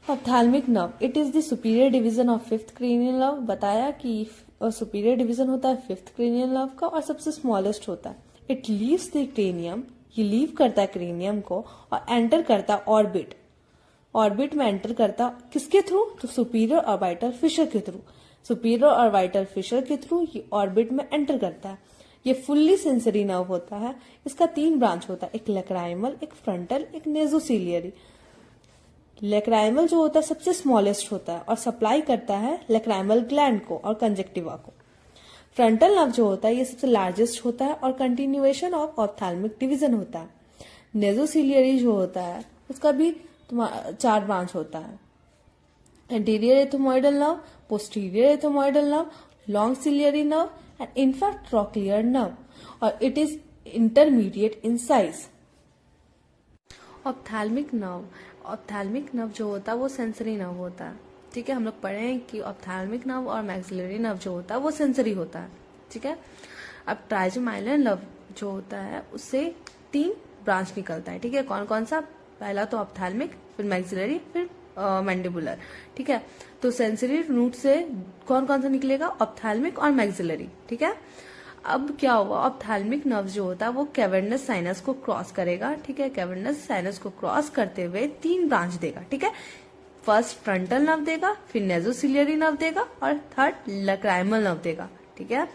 Ophthalmic nerve it is the superior division of fifth cranial nerve. बताया कि superior division होता है fifth cranial nerve का और सबसे स्मॉलेस्ट होता है। इट लीव्स द क्रेनियम, ये लीव करता है क्रेनियम को और एंटर करता है ऑर्बिट। ऑर्बिट में एंटर करता किसके थ्रू? तो सुपीरियर ऑर्बिटल फिशर के थ्रू। सुपीरियर ऑर्बिटल फिशर के थ्रू ये ऑर्बिट में एंटर करता है। ये फुल्ली सेंसरी नर्व होता है। इसका 3 ब्रांच होता है, एक लैक्राइमल, एक फ्रंटल, एक नेजोसिलियरी। लैक्राइमल जो होता है सबसे स्मॉलेस्ट होता है और सप्लाई करता है लैक्राइमल ग्लैंड को और कंजक्टिवा को। फ्रंटल नर्व जो होता है ये सबसे लार्जेस्ट होता है और कंटिन्यूएशन ऑफ ऑप्थैल्मिक डिवीजन होता है। नेजोसिलियरी जो होता है उसका भी 4 ब्रांच होता है, anterior ethmoidal nerve, posterior ethmoidal nerve, long ciliary nerve and infratrochlear nerve, और it is intermediate in size. Ophthalmic nerve जो होता है वो सेंसरी नर्व होता है। ठीक है, हम लोग पढ़े हैं कि ऑप्थैल्मिक नर्व और मैक्सिलरी नर्व जो होता है वो सेंसरी होता है। ठीक है, अब ट्राइजेमाइलियन नर्व जो होता है उससे 3 ब्रांच निकलता है। ठीक है, कौन कौन सा? पहला तो ऑप्थैल्मिक, फिर मैक्सिलरी, फिर मैंडिबुलर। ठीक है, तो सेंसरी रूट से कौन कौन सा निकलेगा? ऑप्थैल्मिक और मैक्सिलरी। ठीक है, अब क्या हुआ? ऑप्थैल्मिक नर्व जो होता है वो कैवर्नस साइनस को क्रॉस करेगा। ठीक है, कैवर्नस साइनस को क्रॉस करते हुए 3 ब्रांच देगा। ठीक है, फर्स्ट फ्रंटल नर्व देगा, फिर नेजोसिलियरी नर्व देगा और थर्ड लैक्राइमल नर्व देगा। ठीक है,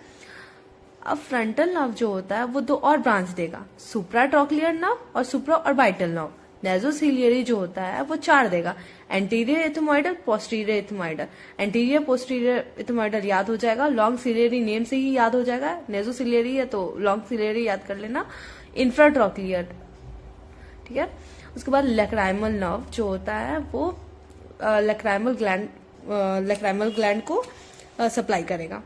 अब फ्रंटल नर्व जो होता है वो 2 और ब्रांच देगा, सुप्राट्रॉक्लियर नर्व और सुप्रा ऑर्बिटल नर्व। नेजोसिलियरी जो होता है वो 4 देगा, एंटीरियर एथोमोइडल, पोस्टीरियर एथोमोइडल। एंटीरियर पोस्टीरियर एथोमोइडल याद हो जाएगा, लॉन्ग सिलियरी नेम से ही याद हो जाएगा। नेजोसिलियरी है तो लॉन्ग सिलियरी याद कर लेना। इंफ्राट्रॉक्लियर। ठीक है, उसके बाद लैक्राइमल नर्व जो होता है वो लैक्राइमल ग्लैंड को सप्लाई करेगा।